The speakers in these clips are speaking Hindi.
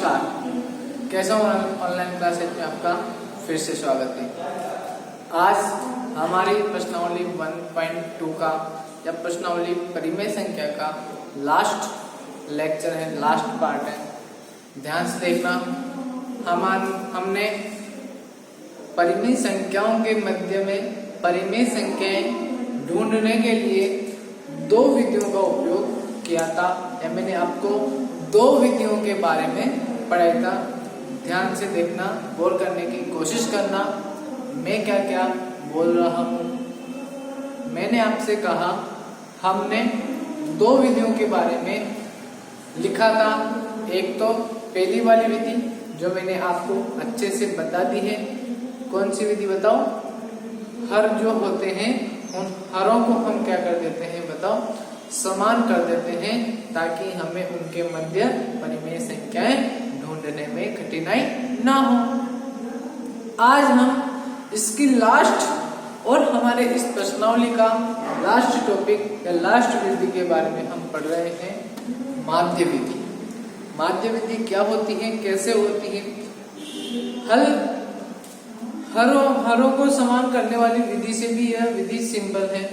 नमस्कार, कैसा हूँ ऑनलाइन क्लासेज में आपका फिर से स्वागत है। आज हमारी प्रश्नावली 1.2 का या प्रश्नावली परिमेय संख्या का लास्ट लेक्चर है, लास्ट पार्ट है। ध्यान से देखना। हमने परिमेय संख्याओं के मध्य में परिमेय संख्याएं ढूंढने के लिए दो विधियों का उपयोग किया था, या मैंने आपको दो विधियों के बारे में पढ़ाया था। ध्यान से देखना, गौर करने की कोशिश करना मैं क्या क्या बोल रहा हूँ। मैंने आपसे कहा हमने दो विधियों के बारे में लिखा था। एक तो पहली वाली विधि जो मैंने आपको अच्छे से बता दी है। कौन सी विधि बताओ? हर जो होते हैं उन हरों को हम क्या कर देते हैं बताओ? समान कर देते हैं, ताकि हमें उनके मध्य परिमेय संख्याएं ढूंढने में कठिनाई ना हो। आज हम इसकी लास्ट और हमारे इस प्रश्नावली का लास्ट टॉपिक या लास्ट विधि के बारे में हम पढ़ रहे हैं, माध्य विधि। माध्य विधि क्या होती है, कैसे होती है? हरों को समान करने वाली विधि से भी यह विधि सिंपल है,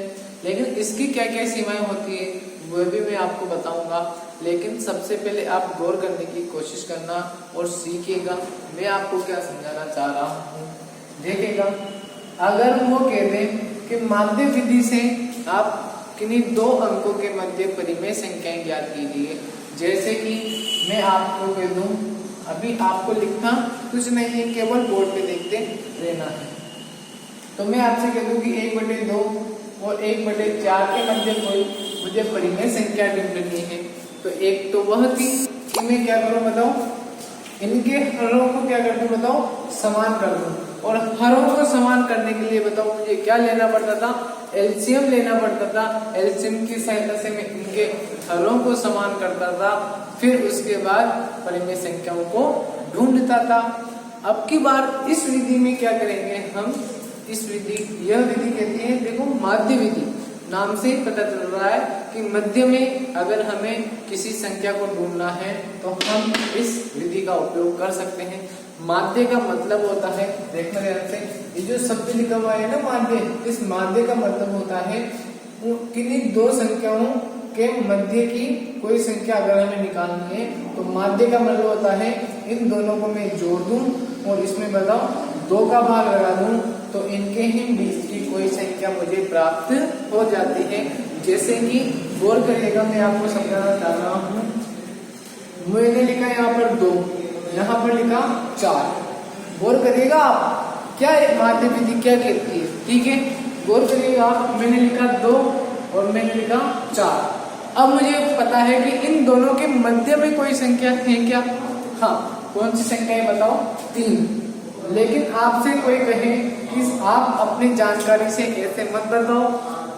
लेकिन इसकी क्या क्या सीमाएं होती है वह भी मैं आपको बताऊंगा। लेकिन सबसे पहले आप गौर करने की कोशिश करना और सीखिएगा मैं आपको क्या समझाना चाह रहा हूँ। देखिएगा, अगर वो कह दें कि माध्य विधि से आप किन्हीं दो अंकों के मध्य परिमेय संख्याएं ज्ञात कीजिए। जैसे कि मैं आपको कह दूं, अभी आपको लिखना कुछ नहीं है, केवल बोर्ड पे देखते रहना है। तो मैं आपसे कह दूं कि 1/2 और 1/4 के मध्य कोई मुझे परिमेय संख्या ढूंढनी है, तो एक तो वह थी कि मैं क्या करूं बताओ? इनके हरों को क्या कर दूं बताओ? समान कर दूं। और हरों को समान करने के लिए बताओ मुझे क्या लेना पड़ता था? एलसीएम लेना पड़ता था। एलसीएम की सहायता से मैं इनके हरों को समान करता था, फिर उसके बाद परिमेय संख्याओं को ढूंढता था। अब की बार इस विधि में क्या करेंगे हम? यह विधि कहती है, देखो माध्य विधि, नाम से ही पता चल रहा है कि मध्य में अगर हमें किसी संख्या को ढूंढना है तो हम इस विधि का उपयोग कर सकते हैं। माध्य का मतलब होता है, देखना ध्यान से, ये जो शब्द लिखा हुआ है ना माध्य, इस माध्य का मतलब होता है किन्हीं दो संख्याओं के मध्य की कोई संख्या अगर हमें निकालनी है तो माध्य का मतलब होता है इन दोनों को मैं जोड़ दूं और इसमें बताओ 2 का भाग लगा दूं तो इनके ही बीच की कोई संख्या मुझे प्राप्त हो जाती है। जैसे कि गौर करिएगा, मैं आपको समझाना चाह रहा हूँ। मैंने लिखा यहाँ पर 2, यहाँ पर लिखा 4। गौर करिएगा आप, क्या माध्य विधि क्या कहती है? ठीक है, गौर करिएगा आप, मैंने लिखा 2 और मैंने लिखा 4। अब मुझे पता है कि इन दोनों के मध्य में कोई संख्या है क्या? हाँ, कौन सी संख्या है बताओ? 3। लेकिन आपसे कोई कहे कि आप अपनी जानकारी से ऐसे मत बताओ,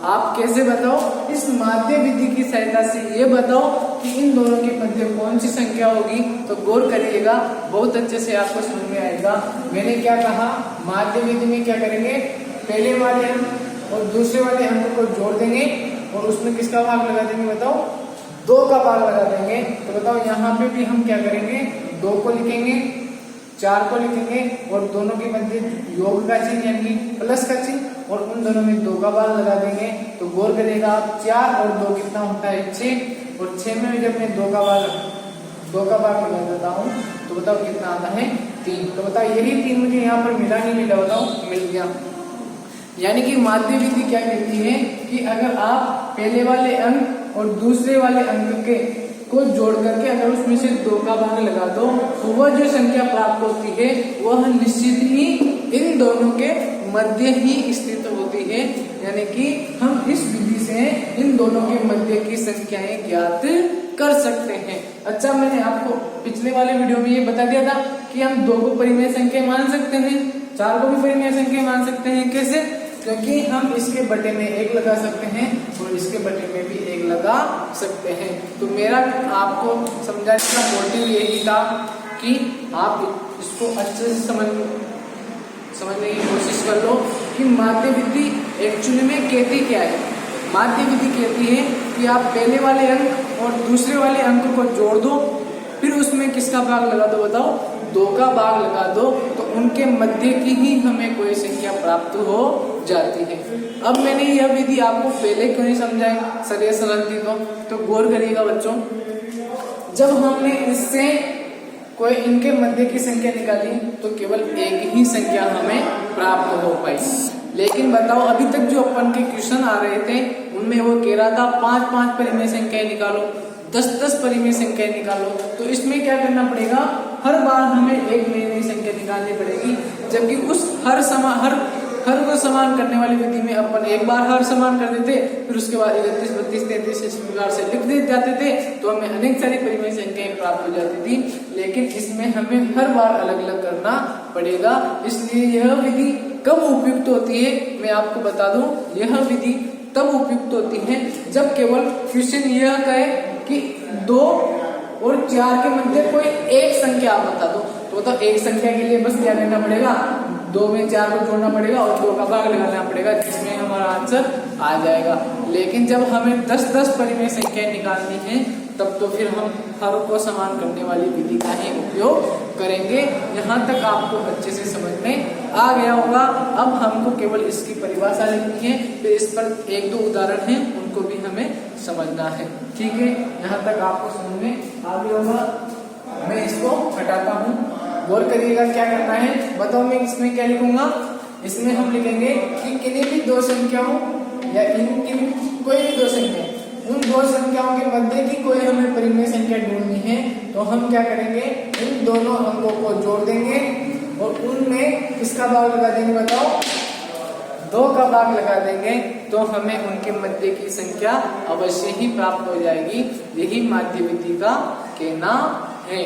आप कैसे बताओ? इस माध्य विधि की सहायता से ये बताओ कि इन दोनों के मध्य कौन सी संख्या होगी। तो गौर करिएगा, बहुत अच्छे से आपको समझ में आएगा। मैंने क्या कहा? माध्य विधि में क्या करेंगे? पहले वाले अंक और दूसरे वाले अंक को जोड़ देंगे और उसमें किसका भाग लगा देंगे बताओ? 2 का भाग लगा देंगे। तो बताओ यहाँ पे भी हम क्या करेंगे? 2 को लिखेंगे, 4 को लिखेंगे और दोनों के मध्य योग का चिन्ह यानी प्लस का चिन्ह और उन दोनों में 2 का भाग लगा देंगे। तो गौर करिएगा आप, 4 और 2 कितना होता है? 6। और 6 में जब मैं 2 का भाग लगा देता हूँ तो बताओ कितना आता है? 3। तो बताओ यही 3 मुझे यहाँ पर मिला नहीं मिला? बताओ मिल गया। यानी कि माध्य विधि क्या कहती है कि अगर आप पहले वाले अंक और दूसरे वाले अंक को जोड़ करके अगर उसमें से 2 का भाग लगा दो तो वह जो संख्या प्राप्त होती है वह निश्चित ही इन दोनों के मध्य ही स्थित होती है। यानी कि हम इस विधि से इन दोनों के मध्य की संख्याएं ज्ञात कर सकते हैं। अच्छा, मैंने आपको पिछले वाले वीडियो में ये बता दिया था कि हम 2 को परिमेय संख्या मान सकते हैं, 4 को भी परिमेय संख्या मान सकते हैं। कैसे? क्योंकि हम इसके बटे में 1 लगा सकते हैं और इसके बटे में भी 1 लगा सकते हैं। तो मेरा आपको समझाने का मोटिव यही था कि आप इसको अच्छे से समझने की कोशिश कर लो कि माध्य विधि एक्चुअली में कहती क्या है। माध्य विधि कहती है कि आप पहले वाले अंक और दूसरे वाले अंक को जोड़ दो फिर उसमें किसका भाग लगा दो बताओ, 2 का भाग लगा दो, तो उनके मध्य की ही हमें कोई संख्या प्राप्त हो जाती है। अब मैंने यह विधि आपको पहले क्यों नहीं समझाई, सरल सरल थी तो गौर करिएगा बच्चों। जब हमने इससे कोई इनके मध्य की संख्या निकाली तो केवल एक ही संख्या हमें प्राप्त हो पाई। लेकिन बताओ अभी तक जो अपन के क्वेश्चन आ रहे थे उनमें वो कह रहा था 5-5 परिमेय संख्याएं निकालो, 10-10 परिमेय संख्याएं निकालो। तो इसमें क्या करना पड़ेगा, हर बार हमें एक नई नई संख्या निकालनी पड़ेगी, जबकि उस हर को समान करने वाली विधि में अपन एक बार हर समान कर देते, फिर उसके बाद 31, 32, 33 इस प्रकार से लिख दे जाते थे, तो हमें अनेक सारी परिमेय संख्याएं प्राप्त हो जाती थी। लेकिन इसमें हमें हर बार अलग अलग करना पड़ेगा। इसलिए यह विधि कब उपयुक्त होती है मैं आपको बता दूं, यह विधि तब उपयुक्त होती है जब केवल क्वेश्चन यह कहे कि 2 और 4 के मध्य कोई एक संख्या आप बता दो। तो एक संख्या के लिए बस क्या करना पड़ेगा, 2 में 4 को जोड़ना पड़ेगा और 2 का भाग लगाना पड़ेगा, जिसमें हमारा आंसर आ जाएगा। लेकिन जब हमें 10-10 परिमेय संख्याएं निकालनी है तब तो फिर हम हर को समान करने वाली विधि का ही उपयोग करेंगे। यहाँ तक आपको अच्छे से समझ में आ गया होगा। अब हमको केवल इसकी परिभाषा लिखनी है, फिर इस पर 1-2 उदाहरण हैं उनको भी हमें समझना है। ठीक है, यहाँ तक आपको समझ में आ गया होगा। मैं इसको हटाता हूँ, गौर करिएगा क्या करना है। बताओ मैं इसमें क्या लिखूंगा, इसमें हम लिखेंगे कि किन्हीं भी 2 संख्याओं या कोई भी 2 संख्या, उन 2 संख्याओं के मध्य की कोई हमें परिमेय संख्या ढूंढनी है, तो हम क्या करेंगे, इन दोनों अंकों को जोड़ देंगे और उनमें किसका भाग लगा देंगे बताओ, 2 का भाग लगा देंगे, तो हमें उनके मध्य की संख्या अवश्य ही प्राप्त हो जाएगी। यही माध्य विधि का कहना है।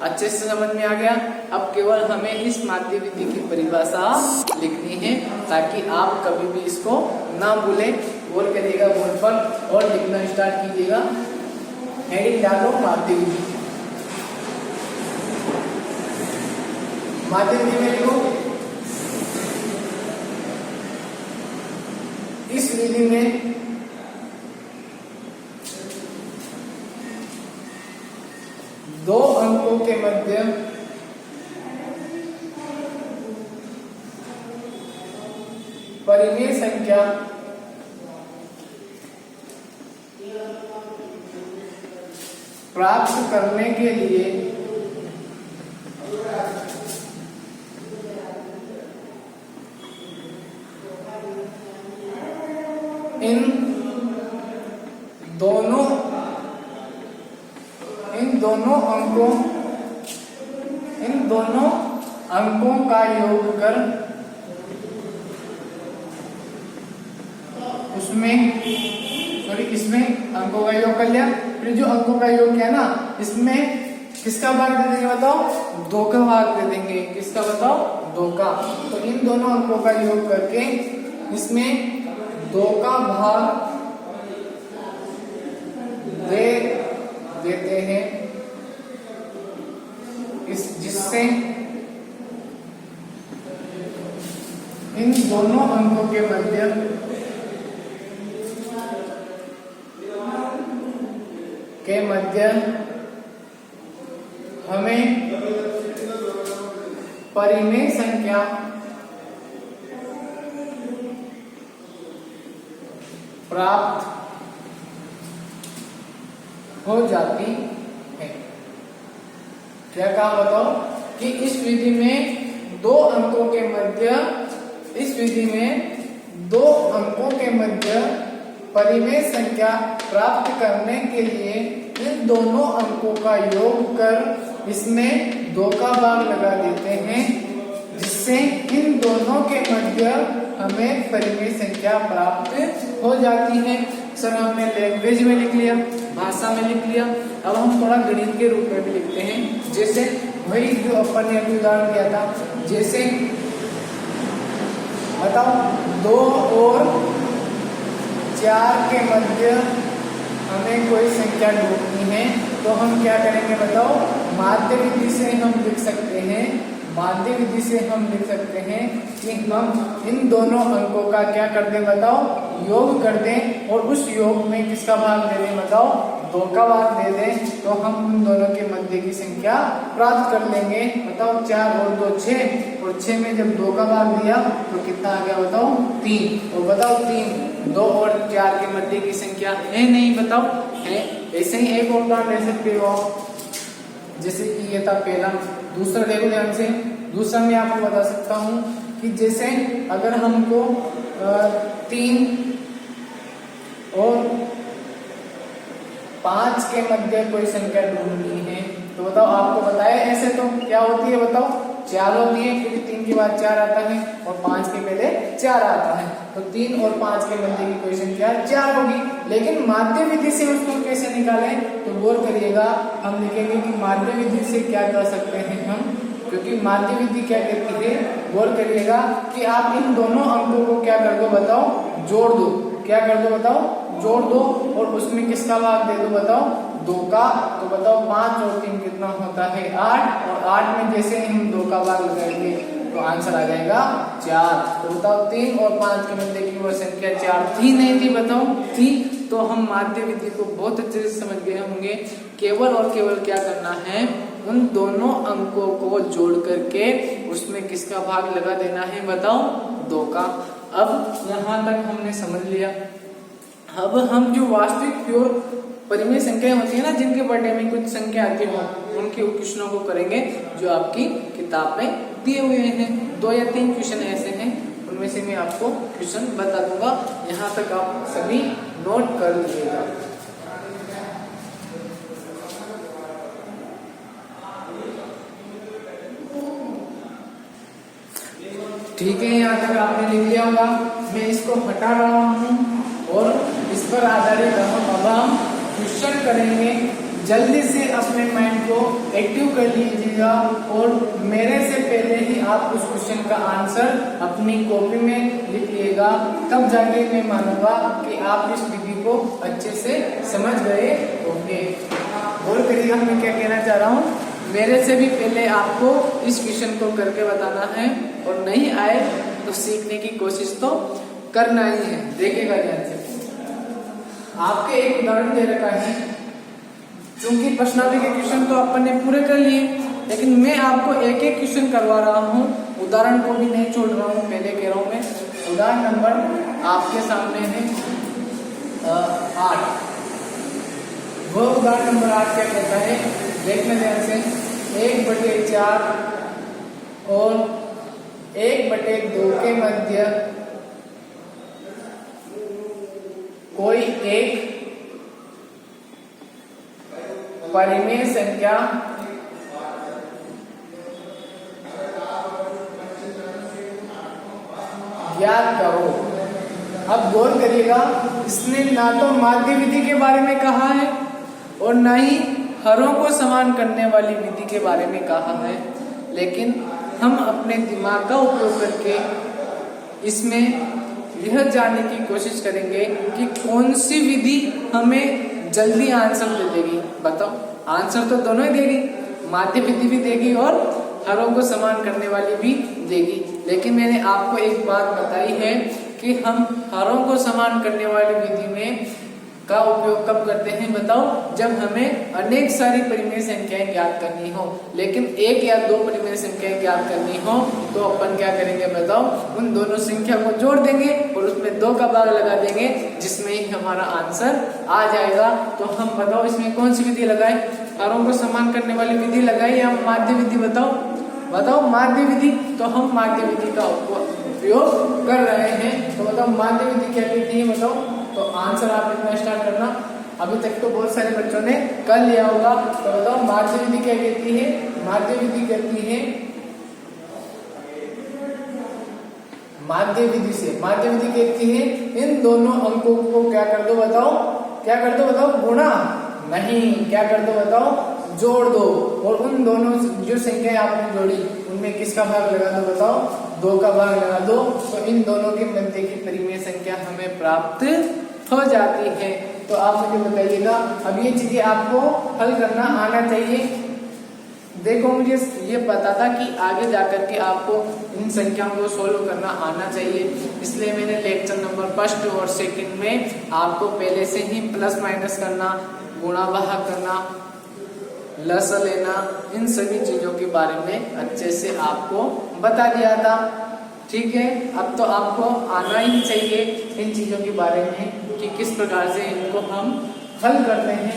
अच्छे से समझ में आ गया। अब केवल हमें इस माध्य विधि की परिभाषा लिखनी है ताकि आप कभी भी इसको ना भूलें। गौर करिएगा बोर्ड पर और लिखना स्टार्ट कीजिएगा। हेडिंग डालो माध्य विधि। माध्य विधि में लिखो, इस विधि में दो अंकों के मध्य परिमेय संख्या प्राप्त करने के लिए इन दोनों अंकों का योग कर इसमें अंकों का योग कर लिया। फिर जो अंकों का योग किया ना, इसमें किसका भाग दे देंगे बताओ, 2 का भाग दे देंगे। किसका बताओ, 2 का। तो इन दोनों अंकों का योग करके इसमें 2 का भाग दे देते हैं, जिससे इन दोनों अंकों के मध्य हमें परिमेय संख्या प्राप्त हो जाती है। क्या कहा बताओ कि इस विधि में 2 अंकों के मध्य परिमेय संख्या प्राप्त करने के लिए इन दोनों अंकों का योग कर इसमें 2 का भाग लगा देते हैं, जिससे इन दोनों के मध्य हमें परिमेय संख्या प्राप्त हो जाती है। सर हमने लैंग्वेज में लिख लिया, भाषा में लिख लिया। अब हम थोड़ा गणित के रूप में भी लिखते हैं। जैसे वही जो अपन ने अभी उदाहरण दिया था, जैसे बताओ 2 और 4 के मध्य हमें कोई संख्या ढूंढनी है, तो हम क्या करेंगे बताओ, माध्य विधि से हम लिख सकते हैं। माध्य विधि से हम लिख सकते हैं कि हम इन दोनों अंकों का क्या कर दें बताओ, योग कर दें और उस योग में किसका भाग दे दें बताओ, 2 का भाग दे दें तो हम उन दोनों के मध्य की संख्या प्राप्त कर लेंगे। बताओ 4 और 2 6, और 6 में जब 2 का भाग दिया तो कितना आ गया बताओ 3। और बताओ 3, 2 और 4 के मध्य की संख्या है नहीं, बताओ है। ऐसे ही एक और उदाहरण ले सकते हो, जैसे कि ये था पहला। दूसरा देखो ध्यान से, दूसरा मैं आपको बता सकता हूँ कि जैसे अगर हमको 3 और 5 के मध्य कोई संख्या ढूंढनी है तो बताओ, आपको बताया ऐसे तो क्या होती है बताओ 4 होती है, क्योंकि 3 के बाद 4 आता है और 5 के पहले 4 आता है, तो 3 और 5 के मध्य की कोई संख्या 4 होगी। लेकिन माध्य विधि से उसको कैसे निकालें, तो गौर करिएगा, हम लिखेंगे कि माध्य विधि से क्या कर सकते हैं हम, क्योंकि माध्य विधि क्या कहती है, गौर करिएगा कि आप इन दोनों अंकों को क्या कर दो बताओ, जोड़ दो। क्या कर दो बताओ, जोड़ दो, और उसमें किसका भाग दे दो बताओ 2 का। तो बताओ 5 और 3 कितना होता है 8, और 8 में जैसे हम 2 का भाग लगाएंगे तो आंसर आ जाएगा 4। तो बताओ 3 और 5 के मध्य की वो संख्या 4 थी नहीं थी, बताओ थी। तो हम माध्य विधि को बहुत अच्छे से समझ गए होंगे। केवल और केवल क्या करना है, उन दोनों अंकों को जोड़ करके उसमें किसका भाग लगा देना है बताओ 2 का। अब यहाँ तक हमने समझ लिया। अब हम जो वास्तविक प्योर परिमेय संख्याएं होती है ना, जिनके बर्थडे में कुछ संख्या आती हो, उनके क्वेश्चनों को करेंगे जो आपकी किताब में दिए हुए हैं। 2 या 3 क्वेश्चन ऐसे हैं, उनमें से मैं आपको क्वेश्चन बता दूंगा। यहाँ तक आप सभी नोट कर लीजिएगा। ठीक है, यहाँ तक आपने लिख लिया होगा। मैं इसको हटा रहा हूँ और इस पर आधारित अब हम क्वेश्चन करेंगे। जल्दी से अपने माइंड को एक्टिव कर लीजिएगा, और मेरे से पहले ही आप उस क्वेश्चन का आंसर अपनी कॉपी में लिख लीजिएगा, तब जाके मैं मानूंगा कि आप इस विधि को अच्छे से समझ गए होंगे। और करिएगा मैं क्या कहना चाह रहा हूँ, मेरे से भी पहले आपको इस क्वेश्चन को करके बताना है, और नहीं आए तो सीखने की कोशिश तो करना ही है। देखिएगा ध्यान से, आपके एक उदाहरण दे रखा है। क्योंकि प्रश्नावली के क्वेश्चन तो अपन ने पूरे कर लिए, लेकिन मैं आपको एक एक क्वेश्चन करवा रहा हूँ, उदाहरण को भी नहीं छोड़ रहा हूँ। पहले कह रहा हूँ मैं, उदाहरण नंबर आपके सामने है 8। वो उदाहरण नंबर 8 क्या कहता है, देखने ध्यान से। 1/4 और 1/2 के मध्य कोई एक परिमेय संख्या ज्ञात करो। अब गौर करिएगा, इसने ना तो माध्य विधि के बारे में कहा है और ना ही हरों को समान करने वाली विधि के बारे में कहा है, लेकिन हम अपने दिमाग का उपयोग करके इसमें यह जानने की कोशिश करेंगे कि कौन सी विधि हमें जल्दी आंसर दे देगी। बताओ, आंसर तो दोनों ही देगी, माध्य विधि भी देगी और हरों को समान करने वाली भी देगी। लेकिन मैंने आपको एक बात बताई है कि हम हरों को समान करने वाली विधि में का उपयोग कब करते हैं बताओ, जब हमें अनेक सारी परिमेय संख्याएं ज्ञात करनी हो। लेकिन 1 या 2 परिमेय संख्याएं ज्ञात करनी हो तो अपन क्या करेंगे बताओ, उन दोनों संख्या को जोड़ देंगे और उसमें 2 का भाग लगा देंगे, जिसमें ही हमारा आंसर आ जाएगा। तो हम बताओ इसमें कौन सी विधि लगाए, हरों को समान करने वाली विधि लगाए या माध्य विधि? बताओ माध्य विधि। तो हम माध्य विधि का उपयोग कर रहे हैं। तो बताओ माध्य विधि क्या कहती है बताओ, तो आंसर आप लिखना स्टार्ट करना। अभी तक तो बहुत सारे बच्चों ने कर लिया होगा। तो बताओ माध्य विधि क्या कहती है, माध्य विधि कहती है, माध्य विधि से, माध्य विधि कहती है इन दोनों अंकों को क्या कर दो बताओ, क्या कर दो बताओ, गुणा नहीं, क्या कर दो बताओ, जोड़ दो। और उन दोनों जो संख्याएं आपने जोड़ी उनमें किसका भाग लगा दो बताओ, 2 का भाग लगा दो। तो इन दोनों के मध्य की परिमेय संख्या हमें प्राप्त हो जाती है। तो आप मुझे बताइएगा, अब ये चीजें आपको हल करना आना चाहिए। देखो मुझे ये पता था कि आगे जाकर के आपको इन संख्याओं को सोल्व करना आना चाहिए, इसलिए मैंने लेक्चर नंबर 1 और 2 में आपको पहले से ही प्लस माइनस करना, गुणा भाग करना, लस लेना, इन सभी चीजों के बारे में अच्छे से आपको बता दिया था। ठीक है, अब तो आपको आना ही चाहिए इन चीजों के बारे में कि किस प्रकार से इनको हम हल करते हैं।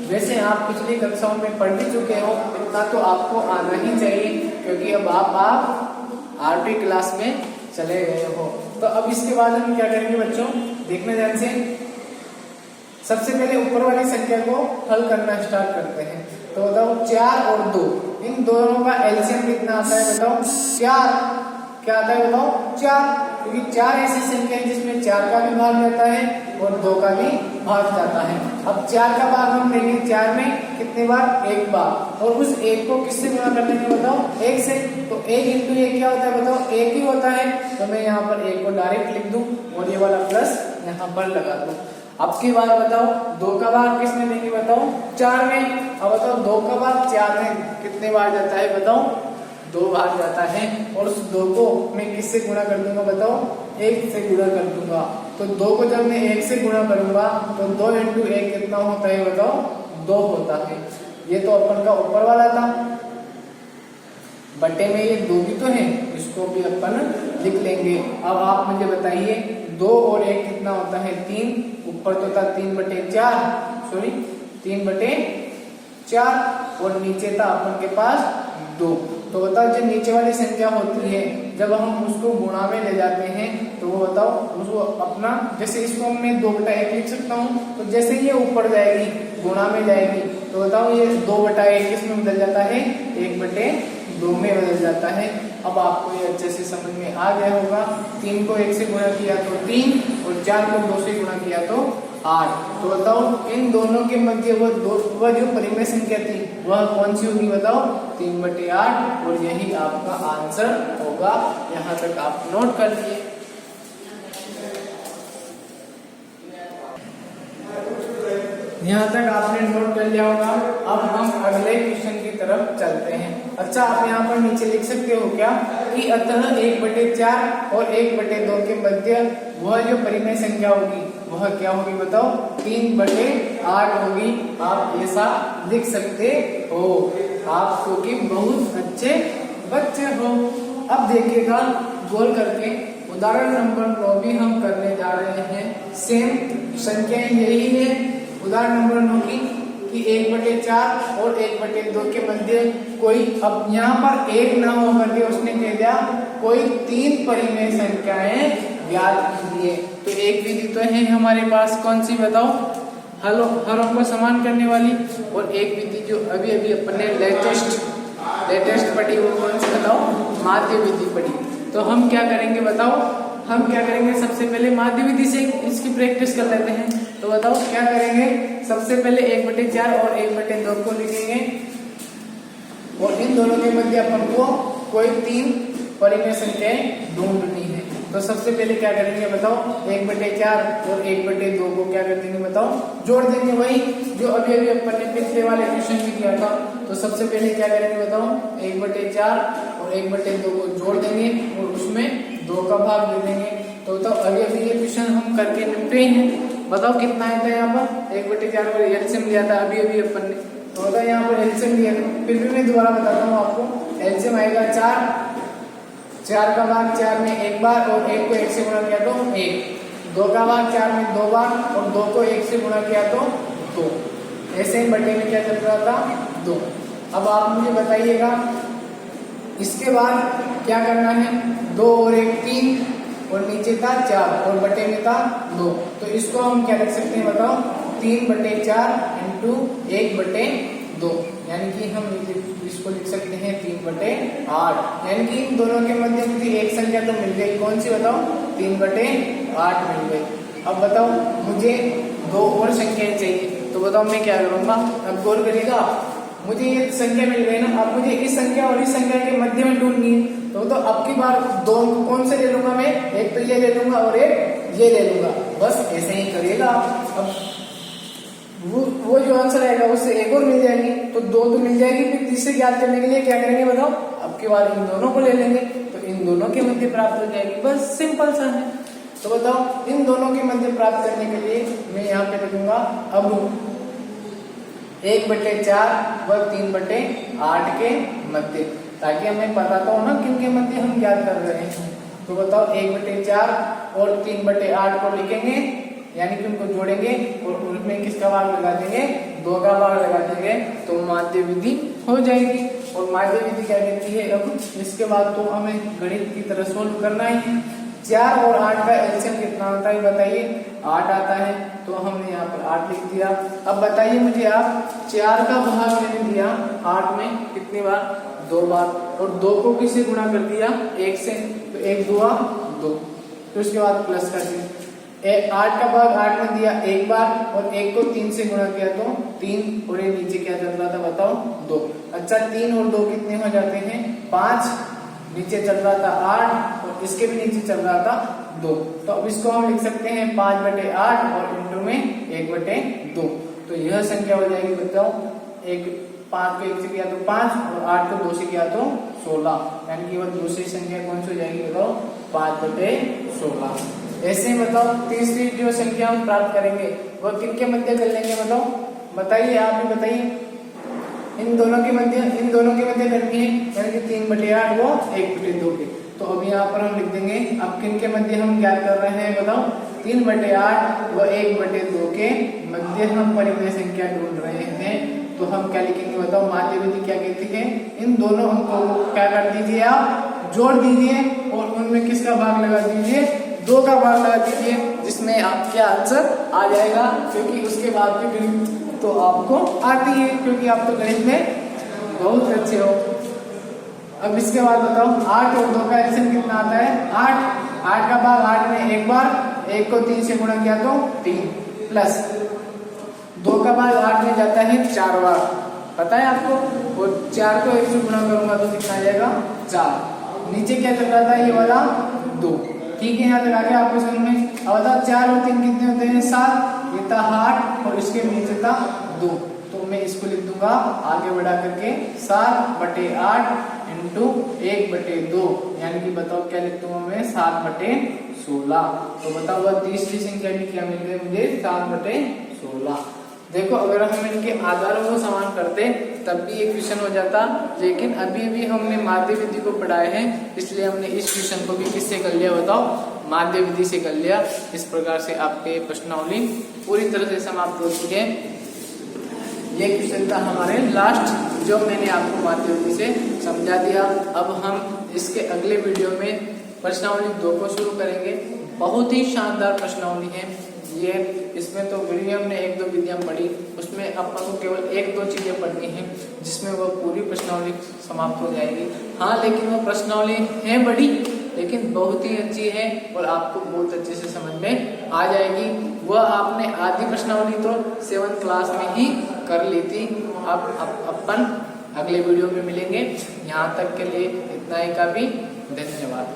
वैसे आप पिछली कक्षाओं में पढ़ भी चुके हो, इतना तो आपको आना ही चाहिए क्योंकि अब आप 8वीं क्लास में चले गए हो। तो अब इसके बाद हम क्या करेंगे बच्चों, देखना ध्यान से। सबसे पहले ऊपर वाली संख्या को हल करना स्टार्ट करते हैं। तो बताओ 4 और 2, इन दोनों का एलसीएम कितना आता है बताओ? 4। क्या आता है बताओ? 4, क्योंकि 4 ऐसी संख्या है जिसमें 4 का भी भाग जाता है और 2 का भी भाग जाता है। अब 4 का भाग हम लेंगे 4 में कितने बार? 1 बार, और उस 1 को किससे गुणा कर लेंगे बताओ? 1 से। तो 1 इंटू 1 क्या होता है बताओ? 1 ही होता है। तो मैं यहाँ पर 1 को डायरेक्ट लिख दूं और ये वाला प्लस यहाँ पर लगा दूं। अब की बार बताओ 2 का भाग किसमें देंगे बताओ? 4 में। अब बताओ 2 का भाग 4 में कितने बार जाता है बताओ? 2 बार जाता है। और उस 2 को मैं किससे गुणा कर दूंगा बताओ? 1 से गुणा कर दूंगा। तो 2 को जब मैं 1 से गुणा करूंगा तो 2 इंटू 1 कितना होता है बताओ? 2 होता है। ये तो अपन का ऊपर वाला था। बटे में ये 2 भी तो है, इसको भी अपन लिख लेंगे। अब आप मुझे बताइए 2 और 1 कितना होता है? 3। ऊपर तो था 3/4, सॉरी 3/4, और नीचे था अपन के पास 2। तो बताओ जो नीचे वाली संख्या होती है जब हम उसको गुणा में ले जाते हैं तो वो बताओ उसको अपना, जैसे इसको मैं 2/1 लिख सकता हूँ, तो जैसे ये ऊपर जाएगी गुणा में जाएगी तो बताओ ये 2/1 किसमें बदल जाता है? 1/2 में बदल जाता है। अब आपको ये अच्छे से समझ में आ गया होगा। 3 को 1 से गुणा किया तो 3, और 4 को 2 से गुणा किया तो 8। तो बताओ इन दोनों के मध्य वह जो परिमेय संख्या थी वह कौन सी होगी बताओ? 3/8, और यही आपका आंसर होगा। यहाँ तक आप नोट कर लिए। यहाँ तक आपने नोट कर लिया होगा। अब हम अगले क्वेश्चन की तरफ चलते हैं। अच्छा, आप यहाँ पर नीचे लिख सकते हो क्या कि अतः 1/4 और 1/2 के मध्य वह जो परिमेय संख्या होगी वह क्या होगी बताओ? 3/8 होगी। आप ऐसा लिख सकते हो, आप क्योंकि बहुत अच्छे बच्चे हो। अब देखिएगा गौर करके, उदाहरण नंबर 9 भी हम करने जा रहे हैं। सेम संख्या यही है उदाहरण नंबर 9 की कि 1/4 और 1/2 के मध्य कोई, अब यहाँ पर 1 ना हो करके उसने कह दिया कोई 3 परिमेय संख्याएं ज्ञात कीजिए। तो एक विधि तो है हमारे पास, कौन सी बताओ? हरों को समान करने वाली। और एक विधि जो अभी अभी अपने लेटेस्ट पढ़ी वो कौन सी बताओ? माध्य विधि पढ़ी। तो हम क्या करेंगे बताओ? हम क्या करेंगे, सबसे पहले माध्य विधि से इसकी प्रैक्टिस कर लेते हैं। तो बताओ क्या करेंगे? सबसे पहले 1/4 और 1/2 को लिखेंगे, और इन दोनों के मध्य अपन को कोई 3 परिमेय संख्याएं ढूंढनी है। तो सबसे पहले क्या करेंगे बताओ? 1/4 और 1/2 को क्या कर देंगे बताओ? जोड़ देंगे, वही जो अभी अभी अपन ने पिछले वाले क्वेश्चन में किया था। तो सबसे पहले क्या करेंगे बताओ? 1/4 और 1/2 को जोड़ देंगे और उसमें 2 का भाग दे देंगे। तो बताओ अभी अभी ये क्वेश्चन हम करके निपटे हैं। बताओ कितना आया था यहाँ पर? 1/4 पर एलसीएम लिया था अभी अभी अपन ने। तो बताओ यहाँ पर एलसीएम लिया था, फिर भी मैं दोबारा बताता हूँ आपको। एलसीएम आएगा 4 का भाग 4 में 1 बार, और 1 को 1 से गुणा किया तो 1। 2 का भाग 4 में 2 बार, और 2 को 1 से गुणा किया तो 2। ऐसे ही बटे में क्या चल रहा था? 2। अब आप मुझे बताइएगा इसके बाद क्या करना है? 2 और 1 3, और नीचे था 4 और बटे में था 2। तो इसको हम क्या लिख सकते हैं बताओ? 3/4 इंटू 1/2, यानी कि हम इसको लिख सकते हैं 3/8। यानी कि इन दोनों के मध्य मुझे एक संख्या तो मिल गई, कौन सी बताओ? 3/8 मिल गई। अब बताओ मुझे 2 और संख्याएं चाहिए, तो बताओ मैं क्या करूंगा? अब गौर करिएगा, मुझे ये संख्या मिल गई ना, अब मुझे इस संख्या और इस संख्या के मध्य में ढूंढनी है। तो अब की बार 2 कौन से ले लूंगा मैं? एक तो ये ले लूंगा और एक ये ले लूंगा, बस ऐसे ही करिएगा। अब वो जो आंसर आएगा उससे एक और मिल जाएगी, तो 2 तो मिल जाएगी। फिर तीसरे ज्ञात करने के लिए क्या करेंगे बताओ? अब की बार इन दोनों को ले लेंगे, तो इन दोनों के मध्य प्राप्त हो जाएगी, बस सिंपल सा है। तो बताओ इन दोनों के मध्य प्राप्त करने के लिए मैं यहाँ पे लिखूंगा अब 1/4 व 3/8 के मध्य, ताकि हमें पता तो हो ना किन के मध्य हम ज्ञात कर रहे हैं। तो बताओ 1/4 और 3/8 को लिखेंगे, यानी कि उनको जोड़ेंगे और उनमें किसका भाग लगा देंगे, 2 का भाग लगा देंगे, तो माध्य विधि हो जाएगी। और माध्य विधि क्या कहती है, अब इसके बाद तो हमें गणित की तरह सोल्व करना ही है। 4 और 8 का एलसीएम कितना होता है बताइए, 8 आता है, तो हमने यहाँ पर 8 लिख दिया। अब बताइए मुझे आप, 4 का भाग मैंने दिया 8 में कितनी बार, 2 बार, और 2 को किससे गुणा कर दिया, 1 से, तो 1 दूआ 2, तो उसके बाद प्लस कर दिया। 8 का भाग 8 में दिया 1 बार, और 1 को 3 से गुणा किया तो 3, और ये नीचे क्या चल रहा था बताओ, 2। अच्छा 3 और 2 कितने हो जाते हैं, 5, नीचे चल रहा था 8 और इसके भी नीचे चल रहा था 2, तो अब इसको हम लिख सकते हैं 5/8 और इंटू में 1/2, तो यह संख्या हो जाएगी बताओ, 5 को 1 से किया तो 5 और 8 को 2 से किया तो 16, यानी कि वह दूसरी संख्या कौन सी हो जाएगी बताओ, 5/16। ऐसे बताओ तीसरी जो संख्या हम प्राप्त करेंगे वह किनके मध्य कर लेंगे बताओ, बताइए आप ही बताइए, इन दोनों के मध्य करनी है, यानी कि 3/8 वो 1/2 के। तो अब यहाँ पर हम लिख देंगे, अब किनके मध्य हम ज्ञात कर रहे हैं बताओ, 3/8 व 1/2 के मध्य हम परिमेय संख्या ढूंढ रहे हैं। तो हम क्या लिखेंगे बताओ, माध्य विधि क्या कहती है, इन दोनों अंकों को क्या कर दीजिए आप, जोड़ दीजिए और उनमें किसका भाग लगा दीजिए, 2 का भाग लगा दीजिए, जिसमें आपका आंसर आ जाएगा, क्योंकि उसके बाद की गणित तो आपको आती है, क्योंकि आप तो गणित में बहुत अच्छे हो। अब इसके बाद बताओ 8 और 2 का एलसीएम कितना आता है, 8 का भाग 8 में 1 बार, 1 को 3 से गुणा किया तो 3, प्लस 2 का भाग 8 में जाता है 4 बार, पता है आपको, और 4 को 1 से गुणा करूंगा तो कितना आ जाएगा 4, नीचे क्या चल रहा था ये वाला 2, ठीक है, यहाँ तक आ गया आपको समझ में। अब बताओ 4 और 3 कितने होते हैं, 7, ये था 8 और इसके नीचे था 2, तो मैं इसको लिख दूंगा आगे बढ़ा करके 7/8 इंटू 1/2, यानी कि बताओ क्या लिख दूंगा मैं, 7/16। तो बताओ वह तीसरी संख्या भी क्या मिल गई मुझे, 7/16। देखो अगर हम इनके आधारों को समान करते तब भी एक क्वेश्चन हो जाता, लेकिन अभी हमने माध्य विधि को पढ़ाया है, इसलिए हमने इस क्वेश्चन को भी किससे कर लिया बताओ, माध्य विधि से कर लिया। इस प्रकार से आपके प्रश्नावली पूरी तरह से समाप्त हो चुकी है। ये क्वेश्चन था हमारे लास्ट, जो मैंने आपको माध्य विधि से समझा दिया। अब हम इसके अगले वीडियो में प्रश्नावली 2 को शुरू करेंगे। बहुत ही शानदार प्रश्नावली है ये, इसमें तो वीडियो हमने 1-2 विधियां पढ़ी, उसमें अपन को केवल 1-2 चीजें पढ़नी है, जिसमें वह पूरी प्रश्नावली समाप्त हो जाएगी। हाँ, लेकिन वह प्रश्नावली है बड़ी, लेकिन बहुत ही अच्छी है और आपको बहुत अच्छे से समझ में आ जाएगी। वह आपने आधी प्रश्नावली तो 7th क्लास में ही कर ली थी। अब अपन अगले वीडियो में मिलेंगे। यहाँ तक के लिए इतना ही काफी, धन्यवाद।